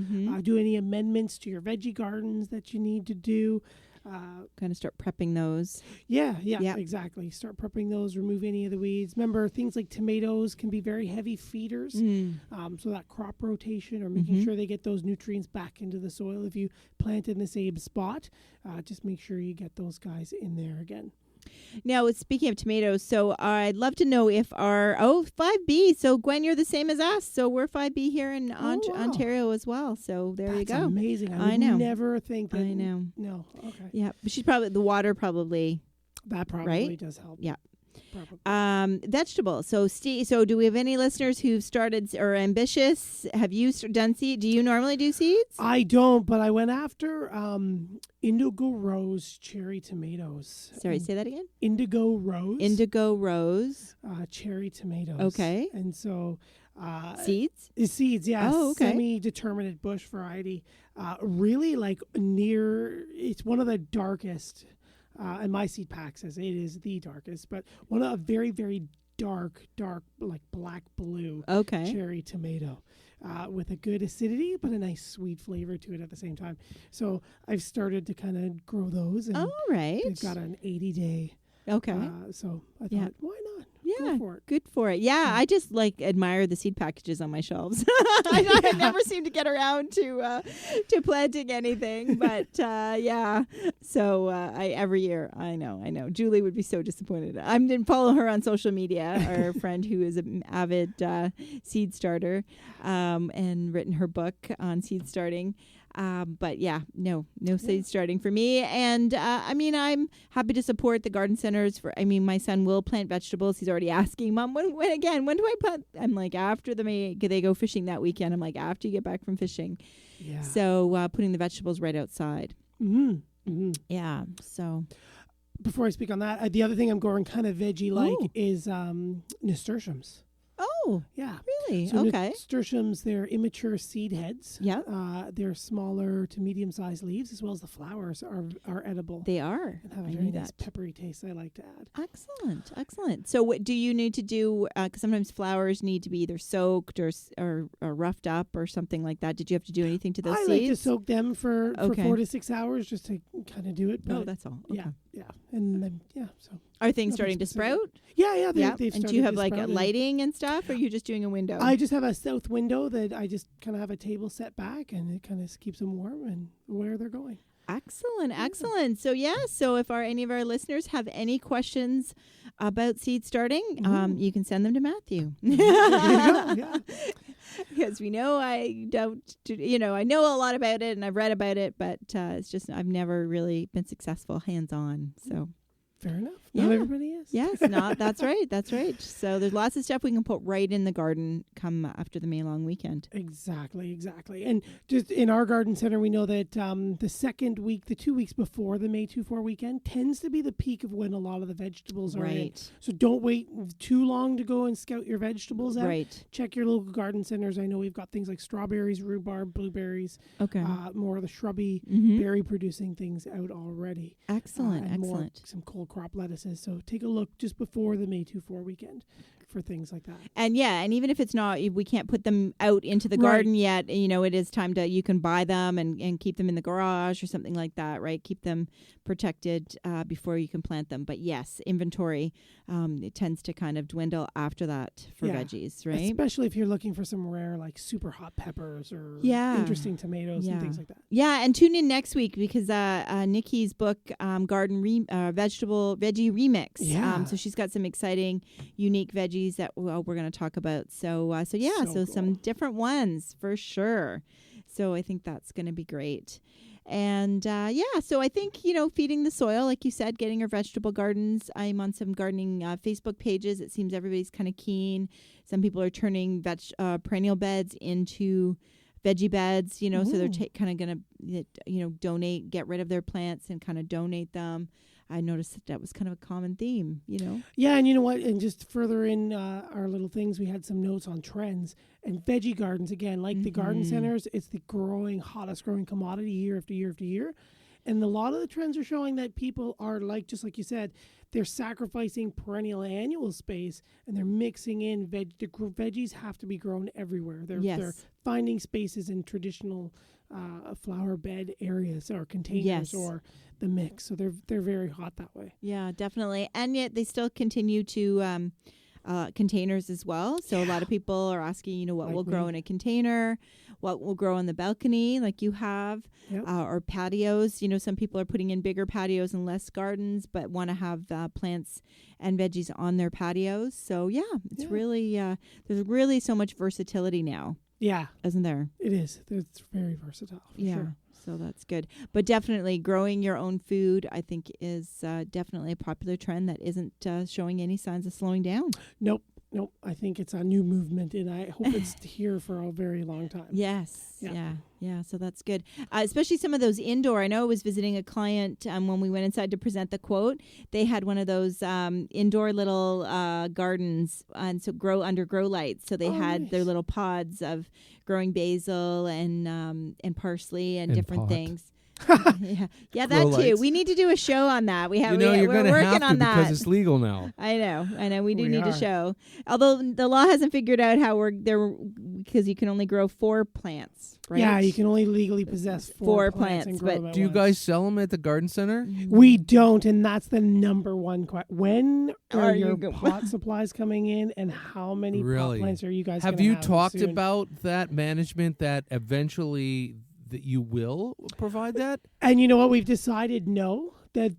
do any amendments to your veggie gardens that you need to do. Kind of start prepping those. Yeah, Yep. exactly. Start prepping those, remove any of the weeds. Remember, things like tomatoes can be very heavy feeders. So that crop rotation, or making sure they get those nutrients back into the soil. If you plant in the same spot, just make sure you get those guys in there again. Now, speaking of tomatoes, so I'd love to know if our 5B. So Gwen, you're the same as us. So we're 5B here in Wow. Ontario as well. So there you That's go. amazing. I would know. never think that. I know. No, okay. Yeah, but she's probably the water probably. That probably Right? does help. Yeah. Probably. Vegetables. So so do we have any listeners who've started or ambitious? Have you done seed? Do you normally do seeds? I don't, but I went after Indigo Rose cherry tomatoes. Sorry, say that again. Indigo Rose. Indigo rose. Cherry tomatoes. Okay. And so Seeds? seeds, yeah. Oh, okay. Semi-determinate bush variety. Really it's one of the darkest, and my seed pack says it is the darkest, but one of a very, very dark, like black blue Okay. cherry tomato. With a good acidity, but a nice sweet flavor to it at the same time. So I've started to kind of grow those, and All right. they've got an 80-day. Okay. So I thought, Yeah. why not? Yeah, Go for it. good for it. Yeah, I just admire the seed packages on my shelves. I never seem to get around to planting anything, but yeah. So every year, I know. Julie would be so disappointed. I didn't follow her on social media. Our friend who is an avid seed starter, and written her book on seed starting. But yeah, no seed starting for me. And I'm happy to support the garden centers. My son will plant vegetables. He's already asking, Mom, when do I plant? I'm like, after they go fishing that weekend. I'm like, after you get back from fishing. Yeah. So putting the vegetables right outside. Mm-hmm. Mm-hmm. Yeah. So Before I speak on that, the other thing I'm going kind of veggie-like Ooh. is nasturtiums. Oh, Yeah. really? So Okay. nasturtiums, they're immature seed heads. Yeah. They're smaller to medium-sized leaves, as well as the flowers are edible. They are. and have a I very knew nice that. peppery taste I like to add. Excellent. So what do you need to do? Because sometimes flowers need to be either soaked or roughed up or something like that. Did you have to do anything to those I seeds? like to soak them for Okay. 4 to 6 hours just to kind of do it. But Oh, that's all. Okay. yeah, Yeah, and then so. Are things Nothing starting to specific. sprout? Yeah. They've And do you started have to like sprout and lighting and stuff, or are you just doing a window? I just have a south window that I just kind of have a table set back, and it kind of keeps them warm and where they're going. Excellent. So if any of our listeners have any questions about seed starting, you can send them to Matthew. There you go, yeah. Because we know I know a lot about it and I've read about it, but it's just I've never really been successful hands-on. So Fair enough. Yeah. Not everybody is. yes, that's right. So there's lots of stuff we can put right in the garden come after the May long weekend. Exactly. And just in our garden center, we know that the second week, the 2 weeks before the May 2-4 weekend, tends to be the peak of when a lot of the vegetables are in. Right. So don't wait too long to go and scout your vegetables out. Right. Check your local garden centers. I know we've got things like strawberries, rhubarb, blueberries, Okay. more of the shrubby, Mhm. berry-producing things out already. Excellent. And more Excellent. some cold crop lettuces. So take a look just before the May 2-4 weekend for things like that. And even if it's not, if we can't put them out into the Right. garden yet, it is time you can buy them and keep them in the garage or something like that, right? Keep them protected before you can plant them. But yes, inventory, it tends to kind of dwindle after that for Yeah. veggies, right? Especially if you're looking for some rare, like super hot peppers or Yeah. interesting tomatoes and Yeah. things like that. Yeah, and tune in next week because Nikki's book, Veggie Remix. Yeah. So she's got some exciting, unique veggies that we're going to talk about. So So some cool. different ones for sure. So I think that's going to be great. And so I think, feeding the soil, like you said, getting your vegetable gardens. I'm on some gardening Facebook pages. It seems everybody's kind of keen. Some people are turning perennial beds into veggie beds, so they're kind of going to, donate, get rid of their plants and kind of donate them. I noticed that was kind of a common theme, Yeah, and you know what? And just further in our little things, we had some notes on trends and veggie gardens. Again, like the garden centers, it's the hottest growing commodity year after year after year. And a lot of the trends are showing that people are just like you said, they're sacrificing perennial and annual space and they're mixing in veggies have to be grown everywhere. They're finding spaces in traditional flower bed areas or containers or the mix. So they're very hot that way. Yeah, definitely. And yet they still continue to containers as well. So a lot of people are asking, what Like will grow me. in a container, what will grow on the balcony like you have, Yep. or patios. Some people are putting in bigger patios and less gardens, but want to have plants and veggies on their patios. So it's really, there's really so much versatility now, Yeah, isn't there? it is. It's very versatile. For sure. So that's good. But definitely growing your own food, I think, is definitely a popular trend that isn't showing any signs of slowing down. Nope. I think it's a new movement, and I hope it's here for a very long time. Yes. Yeah. Yeah. So that's good. Especially some of those indoor. I know I was visiting a client when we went inside to present the quote. They had one of those indoor little gardens, and so grow lights. So they had their nice. little pods of growing basil and parsley and different pot. things. yeah, Grow that too. lights. We need to do a show on that. You're we're going to working have to on that. because it's legal now. I know. We do We need a are. show. Although the law hasn't figured out how we're there because you can only grow 4 plants, right? Yeah, you can only legally possess 4 plants and plants, grow but them at Do you once. guys sell them at the garden center? We don't, and that's the number one question. When are Are you your go- pot supplies coming in, and how many Really? pot plants are you guys Have gonna you talked soon? about that management that eventually that you will provide that? And you know what? We've decided no, that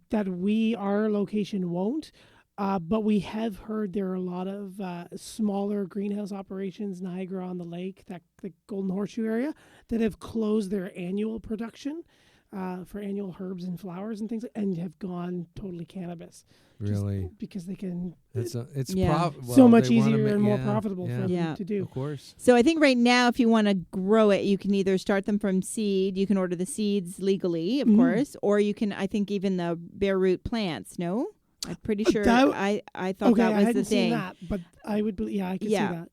our location won't. But we have heard there are a lot of smaller greenhouse operations, Niagara on the Lake, the Golden Horseshoe area, that have closed their annual production for annual herbs and flowers and things, and have gone totally cannabis. Just Really? because they can It's Yeah. so much they wanna easier and more yeah, profitable yeah, for Yeah. them to do. Of course. So I think right now, if you want to grow it, you can either start them from seed. You can order the seeds legally, of course, or you can. I think even the bare root plants. No, I'm pretty sure. That- I thought Okay, that I was hadn't the thing. seen that, but I would believe. Yeah, I could see that.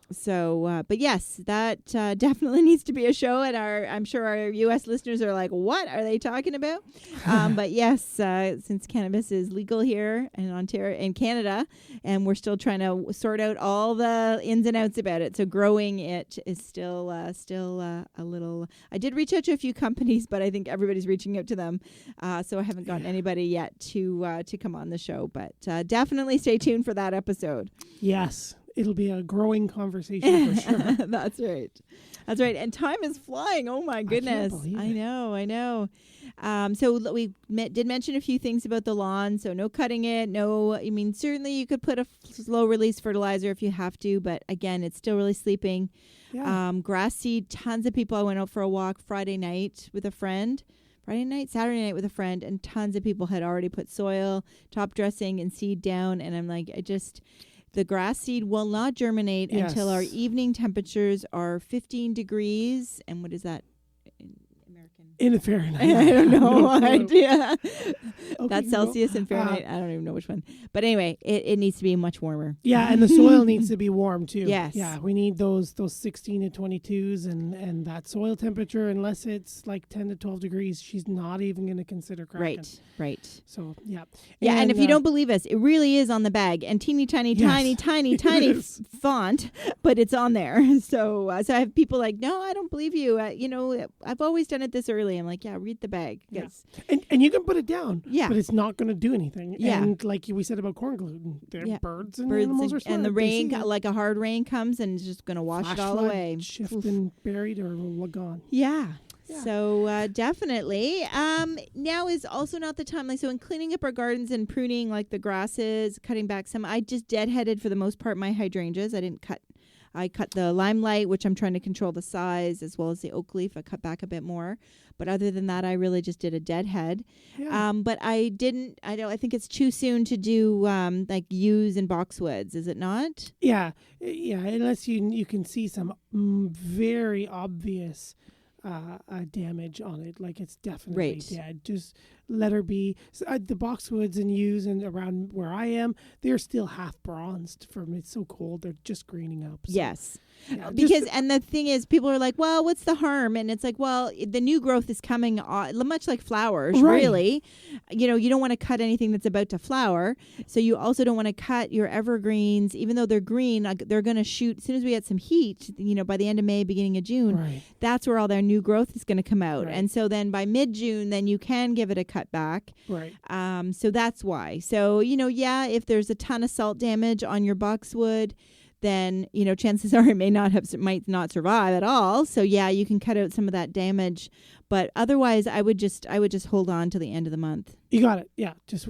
But yes, that definitely needs to be a show. And I'm sure our U.S. listeners are like, what are they talking about? But yes, since cannabis is legal here in Ontario, in Canada, and we're still trying to sort out all the ins and outs about it. So growing it is still a little. I did reach out to a few companies, but I think everybody's reaching out to them. So I haven't gotten anybody yet to come on the show. But definitely stay tuned for that episode. Yes. It'll be a growing conversation for sure. That's right. And time is flying. Oh my goodness. I know. So we did mention a few things about the lawn. So no cutting it. Certainly you could put a slow release fertilizer if you have to, but again, it's still really sleeping. Yeah. Grass seed, tons of people. I went out for a walk Saturday night with a friend, and tons of people had already put soil, top dressing, and seed down. And I'm like, the grass seed will not germinate until our evening temperatures are 15 degrees. And what is that in American? In the Fahrenheit. I don't know. No idea. Okay, that's Celsius and Fahrenheit. I don't even know which one. But anyway, it needs to be much warmer. Yeah, and the soil needs to be warm too. Yes. Yeah, we need those 16 to 22s and that soil temperature, unless it's like 10 to 12 degrees, she's not even going to consider cracking. Right. So, yeah. Yeah, and if you don't believe us, it really is on the bag and tiny font, but it's on there. So I have people like, no, I don't believe you. I've always done it this early. I'm like, yeah, read the bag. Yeah. And you can put it down, but it's not going to do anything. Yeah. And like we said about corn gluten, birds and animals are smart. And the rain, like a hard rain comes and it's just going to wash it all away. Shift and buried or gone. Yeah. So definitely. Now is also not the time. Like, so in cleaning up our gardens and pruning like the grasses, cutting back some, I just deadheaded for the most part my hydrangeas. I cut the limelight, which I'm trying to control the size, as well as the oak leaf. I cut back a bit more. But other than that, I really just did a deadhead. Yeah. But I think it's too soon to do like yews and boxwoods, is it not? Yeah. Unless you can see some very obvious damage on it, like it's definitely dead. Just let her be. So, the boxwoods and yews and around where I am, they're still half bronzed from it's so cold. They're just greening up. So, yes. Because and the thing is, people are like, well, what's the harm? And it's like, well, the new growth is coming on, much like flowers, really. You don't want to cut anything that's about to flower. So you also don't want to cut your evergreens, even though they're green. They're going to shoot as soon as we get some heat. By the end of May, beginning of June, that's where all their new growth is going to come out. Right. And so then by mid-June, then you can give it a cut back. Right. So that's why. So if there's a ton of salt damage on your boxwood, then chances are it might not survive at all. So you can cut out some of that damage, but otherwise I would just hold on till the end of the month. You got it. Yeah, just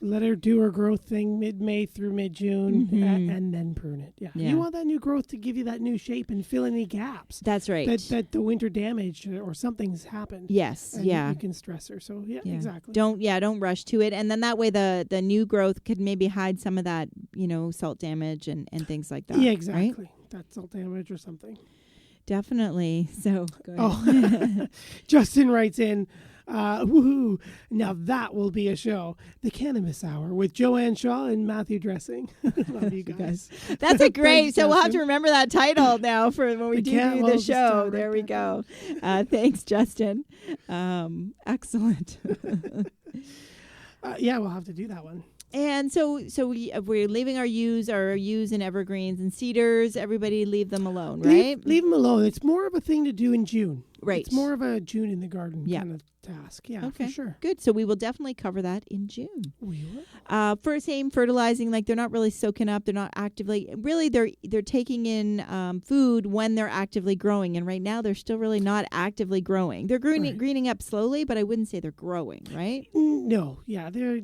let her do her growth thing mid-May through mid-June, and then prune it. Yeah, you want that new growth to give you that new shape and fill any gaps. That's right. That the winter damage or something's happened. Yes, and you can stress her. So exactly. Don't rush to it, and then that way the new growth could maybe hide some of that salt damage and things like that. Yeah, exactly. Right? That salt damage or something. Definitely. So go ahead. Justin writes in. Woohoo! Now that will be a show. The Cannabis Hour with Joanne Shaw and Matthew Dressing. Love you guys. That's a great. So we'll have to remember that title now for when we do the show. There we go. Thanks, Justin. Excellent. We'll have to do that one. And so we're leaving our yews and evergreens and cedars. Everybody leave them alone, right? Leave them alone. It's more of a thing to do in June. Right. It's more of a June in the garden kind of task. Yeah, okay. For sure. Good. So we will definitely cover that in June. We will. For same fertilizing, like they're not really soaking up. They're not actively. Really, they're taking in food when they're actively growing. And right now, they're still really not actively growing. They're greening up slowly, but I wouldn't say they're growing, right? No. Yeah, they're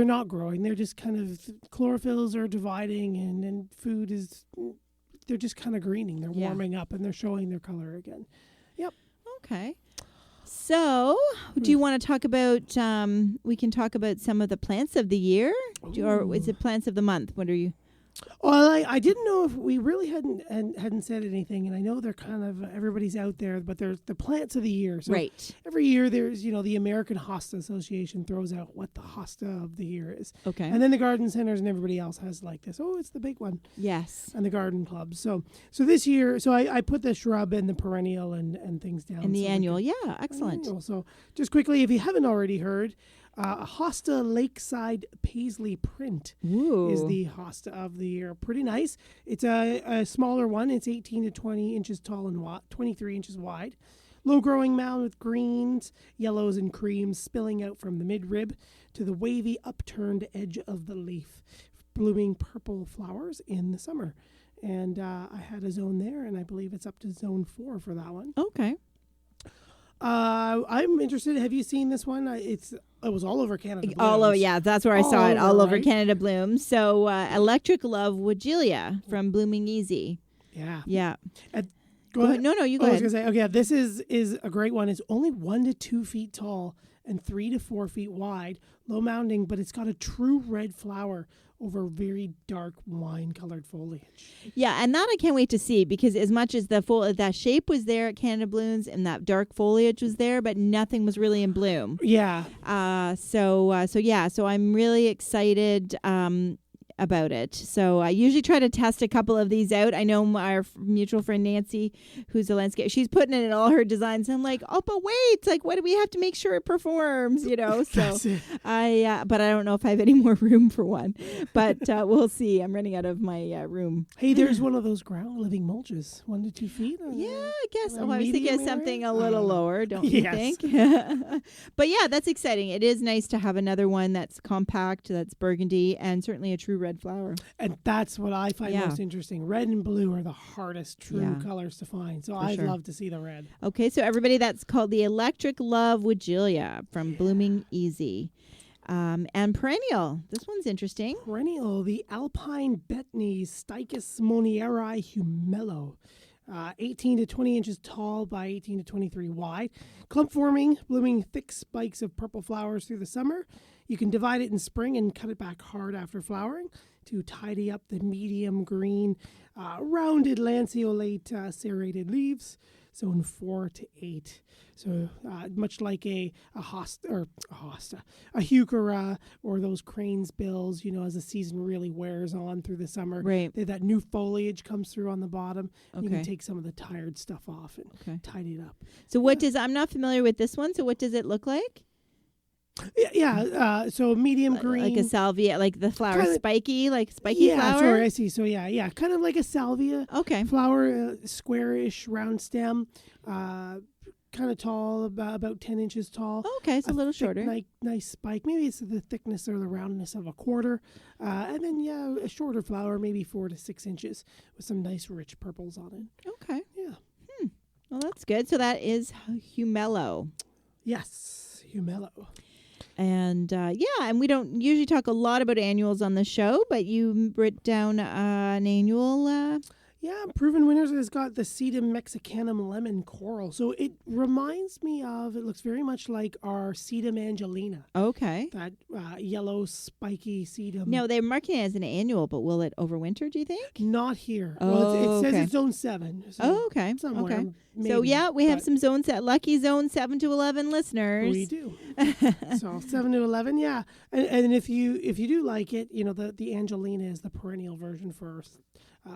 not growing. They're just kind of chlorophylls are dividing, and food is. They're just kind of greening. They're warming up, and they're showing their color again. Yep. Okay. So, do you want to talk about, we can talk about some of the plants of the year? Or is it plants of the month? What are you? Well, I didn't know if we really hadn't said anything, and I know they're kind of everybody's out there, but there's the plants of the year. So Right. every year there's the American Hosta Association throws out what the Hosta of the year is, Okay. and then the garden centers and everybody else has like this. Oh, it's the big one, Yes. and the garden clubs. So this year, I put the shrub and the perennial and things down. And the so we annual. could- Yeah. Excellent. annual. So just quickly, if you haven't already heard, a Hosta Lakeside Paisley print Ooh. is the Hosta of the year. Pretty nice. It's a smaller one. It's 18 to 20 inches tall and 23 inches wide. Low growing mound with greens, yellows, and creams spilling out from the midrib to the wavy upturned edge of the leaf, blooming purple flowers in the summer. And I had a zone there, and I believe it's up to zone 4 for that one. Okay. I'm interested. Have you seen this one? It was all over Canada. All over, Blooms. yeah, that's where I All saw it. All over, over right? Canada blooms. So, Electric Love Woodgelia from Blooming Easy. Yeah. Yeah. Go ahead. No, you go I was ahead. gonna say, okay, this is a great one. It's only 1 to 2 feet tall and 3 to 4 feet wide, low mounding, but it's got a true red flower over very dark wine-colored foliage. Yeah, and that I can't wait to see, because as much as that shape was there at Canada Blooms and that dark foliage was there, but nothing was really in bloom. Yeah. So I'm really excited about it. So I usually try to test a couple of these out. I know our mutual friend Nancy, who's a landscape, she's putting it in all her designs. I'm like, oh, but wait, like, what do we have to make sure it performs? So That's it. but I don't know if I have any more room for one. But we'll see. I'm running out of my room. Hey, there's one of those ground living mulches, 1 to 2 feet. Yeah, I guess. a Oh, I was thinking medium of something area? a little lower, don't you Yes. think? But yeah, that's exciting. It is nice to have another one that's compact, that's burgundy, and certainly a true red flower. And that's what I find Yeah. most interesting. Red and blue are the hardest true Yeah. colors to find. So For I'd sure. love to see the red. Okay, so everybody, that's called the Electric Love Woodgelia from Blooming Easy. And Perennial. This one's interesting. Perennial, the Alpine Betony Stichus monieri humelo. 18 to 20 inches tall by 18 to 23 wide. Clump forming, blooming thick spikes of purple flowers through the summer. You can divide it in spring and cut it back hard after flowering to tidy up the medium green, rounded lanceolate serrated leaves, zone 4 to 8. So much like a hosta, a heuchera, or those crane's bills, as the season really wears on through the summer. Right. That new foliage comes through on the bottom. You can Okay. take some of the tired stuff off and tidy it up. So I'm not familiar with this one. So what does it look like? Yeah. So medium green. Like a salvia, like the flower Kinda- spiky yeah, flower? sorry, I see. So yeah, kind of like a salvia Okay. flower, squarish, round stem, kind of tall, about 10 inches tall. Okay, it's a little thick, shorter. Nice spike. Maybe it's the thickness or the roundness of a quarter. And then, a shorter flower, maybe 4 to 6 inches with some nice rich purples on it. Okay. Yeah. Well, that's good. So that is humelo. Yes, humelo. And and we don't usually talk a lot about annuals on the show, but you wrote down an annual. Yeah, Proven Winners has got the Sedum Mexicanum Lemon Coral. So it reminds me of, it looks very much like our Sedum Angelina. Okay. That yellow spiky sedum. Now they're marking it as an annual, but will it overwinter? Do you think? Not here. Oh, Well, it says okay. it's zone 7. So Oh, okay. somewhere. Okay. Maybe, So yeah, we have but some zones, lucky zone 7 to 11 listeners. We do. So 7 to 11, yeah. And if you do like it, the Angelina is the perennial version for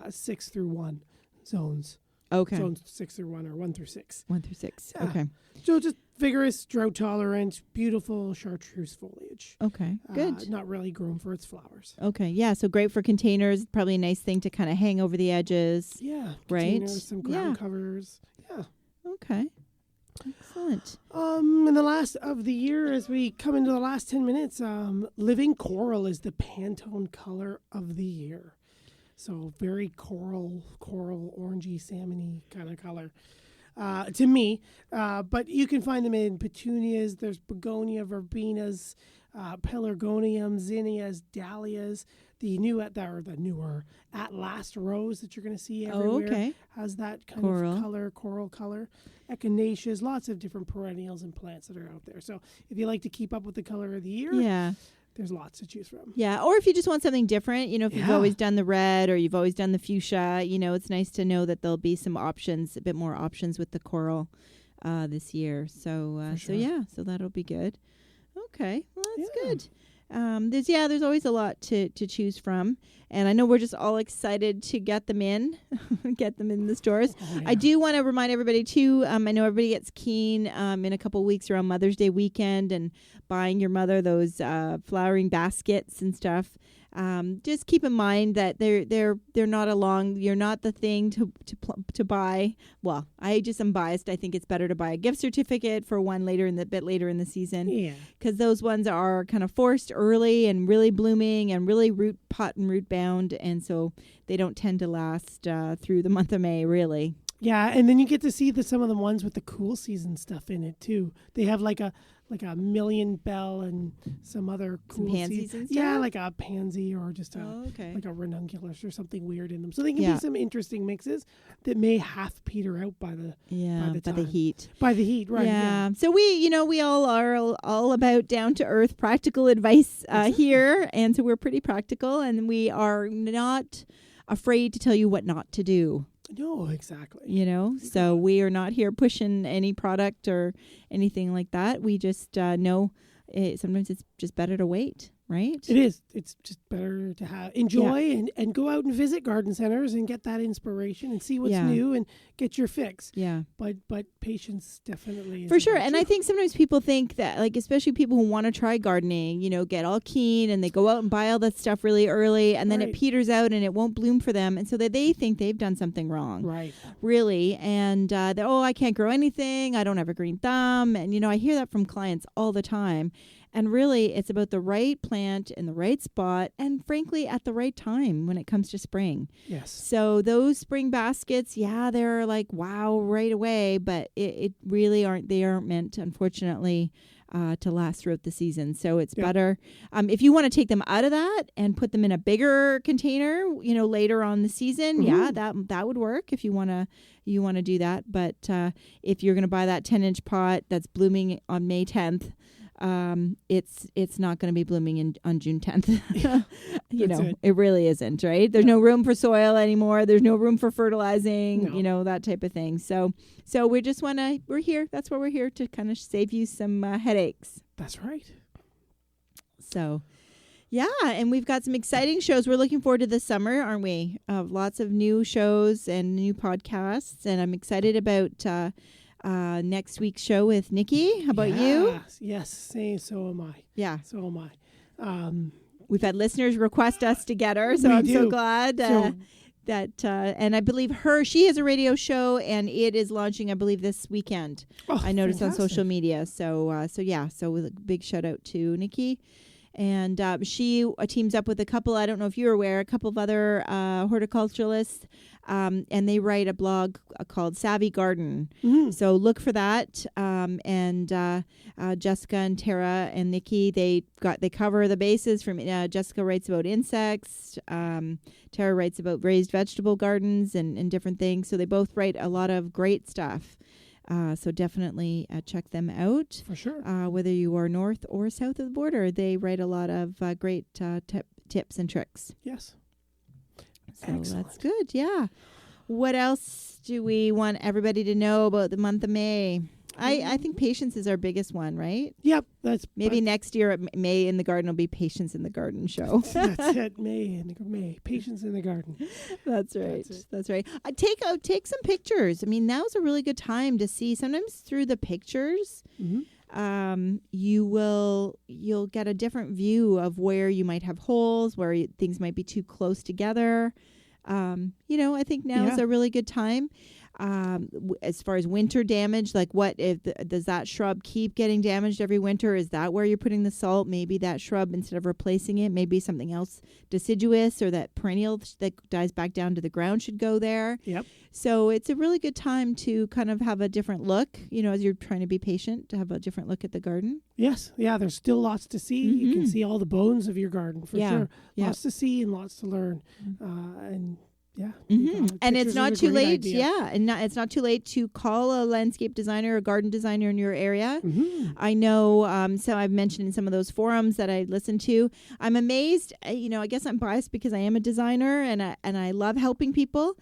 6 through 1 zones. Okay. Zones 6 through 1 or 1 through 6. 1 through 6. Yeah. Okay. So just vigorous, drought tolerant, beautiful chartreuse foliage. Okay. Good. Not really grown for its flowers. Okay. Yeah. So great for containers. Probably a nice thing to kind of hang over the edges. Yeah. Right. Containers, some ground Yeah. covers. Yeah. Okay. Excellent. In the last of the year, as we come into the last 10 minutes, living coral is the Pantone color of the year. So very coral, orangey, salmony kind of color to me. But you can find them in petunias. There's begonia, verbenas, pelargonium, zinnias, dahlias. The newer At Last rose that you're going to see everywhere okay. has that kind Coral. of color, coral color. Echinaceas, lots of different perennials and plants that are out there. So if you like to keep up with the color of the year, Yeah. there's lots to choose from. Yeah, or if you just want something different, if you've always done the red or you've always done the fuchsia, it's nice to know that there'll be some options, a bit more options with the coral this year. So, so that'll be good. Okay, well, that's good. There's always a lot to choose from, and I know we're just all excited to get them in the stores. Oh, yeah. I do want to remind everybody too. I know everybody gets keen in a couple of weeks around Mother's Day weekend and buying your mother those flowering baskets and stuff. Just keep in mind that they're not you're not the thing to buy. Well, I just am biased. I think it's better to buy a gift certificate for one later in the season. Yeah. Because those ones are kind of forced early and really blooming and really root bound, and so they don't tend to last through the month of May, really. Yeah, and then you get to see some of the ones with the cool season stuff in it too. They have like a million bell and some other cool pansies and stuff? Yeah, like a pansy or just like a ranunculus or something weird in them. So they can be some interesting mixes that may half peter out by the heat. By the heat, right? Yeah. So we all are all about down to earth practical advice here, and so we're pretty practical, and we are not afraid to tell you what not to do. No, exactly. So we are not here pushing any product or anything like that. We just know sometimes it's just better to wait, right? It is. It's just better to enjoy and go out and visit garden centers and get that inspiration and see what's new and get your fix. Yeah. But patience definitely is for sure. And I think sometimes people think that, like, especially people who want to try gardening, get all keen and they go out and buy all that stuff really early, and then it peters out and it won't bloom for them, and so that they think they've done something wrong. Right. Really. And I can't grow anything. I don't have a green thumb. And I hear that from clients all the time. And really, it's about the right plant in the right spot and, frankly, at the right time when it comes to spring. Yes. So those spring baskets, they're like, wow, right away. But it really they aren't meant, unfortunately, to last throughout the season. So it's better. If you want to take them out of that and put them in a bigger container, later on the season, that would work if you want to do that. But if you're going to buy that 10-inch pot that's blooming on May 10th, it's not going to be blooming on June 10th. It really isn't, right? There's no room for soil anymore. There's no room for fertilizing, that type of thing. So we just we're here. That's why we're here, to kind of save you some headaches. That's right. So, and we've got some exciting shows. We're looking forward to the summer, aren't we? Lots of new shows and new podcasts, and I'm excited about next week's show with Nikki. How about you? Yes, so am I. Yeah. So am I. We've had listeners request us to get her, so I'm so glad that, and I believe she has a radio show, and it is launching, I believe, this weekend. Oh, I noticed on social media. So with a big shout out to Nikki. And she teams up with a couple, I don't know if you're aware, a couple of other horticulturalists, and they write a blog called Savvy Garden. Mm-hmm. So look for that. And Jessica and Tara and Nikki, they cover the bases. From Jessica writes about insects. Tara writes about raised vegetable gardens and different things. So they both write a lot of great stuff. So definitely check them out. For sure. Whether you are north or south of the border, they write a lot of great tips and tricks. Yes. So excellent. That's good. Yeah. What else do we want everybody to know about the month of May? I think patience is our biggest one, right? Yep. Maybe next year at May in the Garden will be Patience in the Garden show. That's it. May. Patience in the Garden. That's right. That's right. Take some pictures. I mean, now's a really good time to see. Sometimes through the pictures, you'll get a different view of where you might have holes, where things might be too close together. I think now is a really good time. As far as winter damage, like does that shrub keep getting damaged every winter? Is that where you're putting the salt? Maybe that shrub, instead of replacing it, maybe something else deciduous or that perennial that dies back down to the ground should go there. Yep. So it's a really good time to kind of have a different look, as you're trying to be patient, to have a different look at the garden. Yes. Yeah, there's still lots to see. Mm-hmm. You can see all the bones of your garden, for sure. Yeah. Lots to see and lots to learn. And Yeah. And it's Pictures not is a too great late. idea. Yeah. And it's not too late to call a landscape designer or garden designer in your area. I know, so I've mentioned in some of those forums that I listen to, I'm amazed, I guess I'm biased because I am a designer and I love helping people.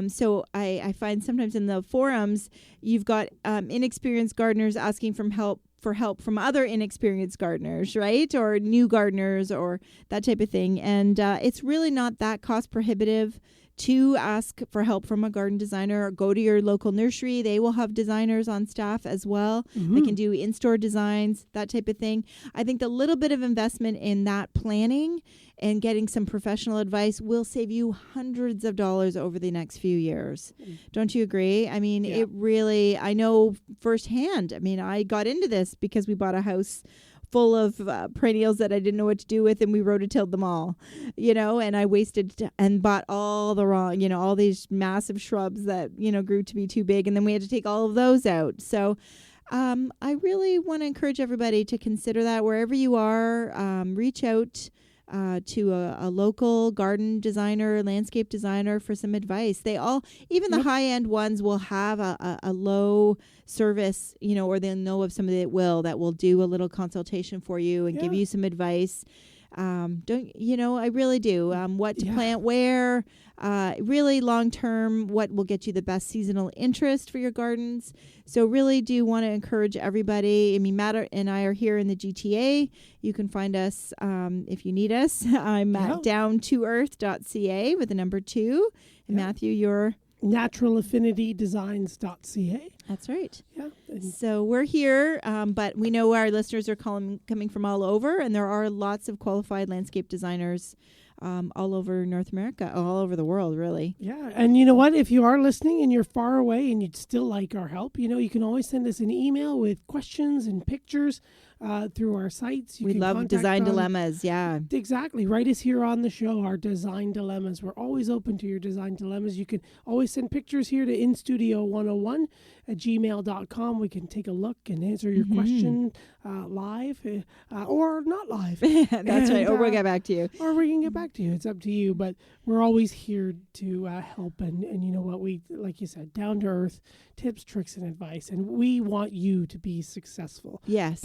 So I find sometimes in the forums, you've got inexperienced gardeners asking for help from other inexperienced gardeners, right? Or new gardeners or that type of thing. And it's really not that cost prohibitive to ask for help from a garden designer. Or go to your local nursery. They will have designers on staff as well. They can do in-store designs, that type of thing. I think the little bit of investment in that planning and getting some professional advice will save you hundreds of dollars over the next few years. Don't you agree? I mean, it really, I know firsthand. I mean, I got into this because we bought a house full of perennials that I didn't know what to do with, and we rototilled them all, and I wasted and bought all the wrong, all these massive shrubs that, grew to be too big, and then we had to take all of those out. So I really want to encourage everybody to consider that wherever you are, reach out to a local garden designer, landscape designer for some advice. They all, even the high-end ones, will have a low service, or they'll know of somebody that will do a little consultation for you and give you some advice. I really do. What to plant where, really long term, what will get you the best seasonal interest for your gardens. So really do want to encourage everybody. I mean, Matt and I are here in the GTA. You can find us if you need us. I'm at downtoearth.ca with the number 2. And Matthew, you're naturalaffinitydesigns.ca. That's right. Yeah. So we're here, but we know our listeners are coming from all over, and there are lots of qualified landscape designers all over North America, all over the world, really. Yeah. And you know what? If you are listening and you're far away and you'd still like our help, you can always send us an email with questions and pictures through our sites. We love design dilemmas. Yeah. Exactly. Write us here on the show, our design dilemmas. We're always open to your design dilemmas. You can always send pictures here to instudio101@gmail.com. We can take a look and answer your question live or not live. That's right. Or we'll get back to you. Or we can get back to you. It's up to you. But we're always here to help. And you know what? We, like you said, down to earth, tips, tricks, and advice. And we want you to be successful. Yes.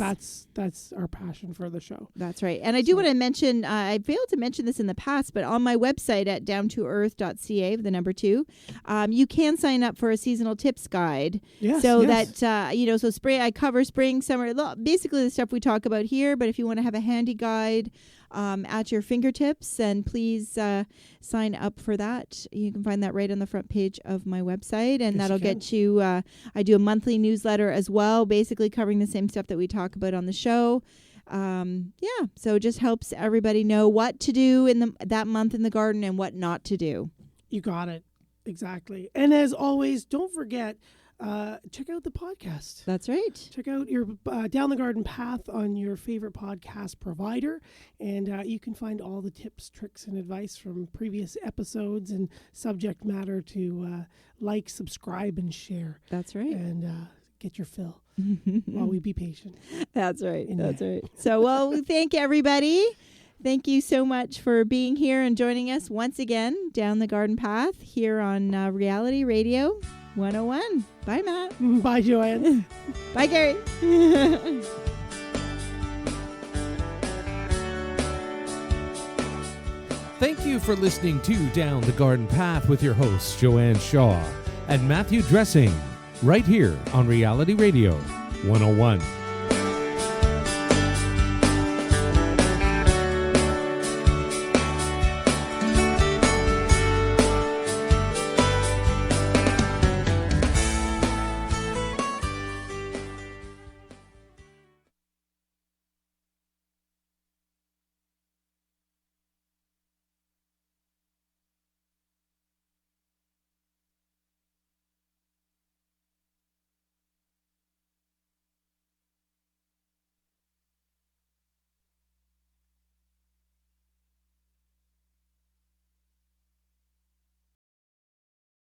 That's our passion for the show. That's right. And I do want to mention, I failed to mention this in the past, but on my website at downtoearth.ca, the number 2, you can sign up for a seasonal tips guide. Yes, so that, so spring, I cover spring, summer, basically the stuff we talk about here. But if you want to have a handy guide at your fingertips, then please sign up for that. You can find that right on the front page of my website, and that'll get you. I do a monthly newsletter as well, basically covering the same stuff that we talk about on the show. So it just helps everybody know what to do in that month in the garden and what not to do. You got it. Exactly. And as always, don't forget, check out the podcast. That's right. Check out your Down the Garden Path on your favorite podcast provider, and you can find all the tips, tricks, and advice from previous episodes and subject matter to like, subscribe, and share. That's right. And get your fill while we be patient. That's right. That's right. So, well, we thank everybody. Thank you so much for being here and joining us once again down the garden path here on Reality Radio 101. Bye, Matt. Bye, Joanne. Bye, Gary. Thank you for listening to Down the Garden Path with your hosts, Joanne Shaw and Matthew Dressing, right here on Reality Radio 101.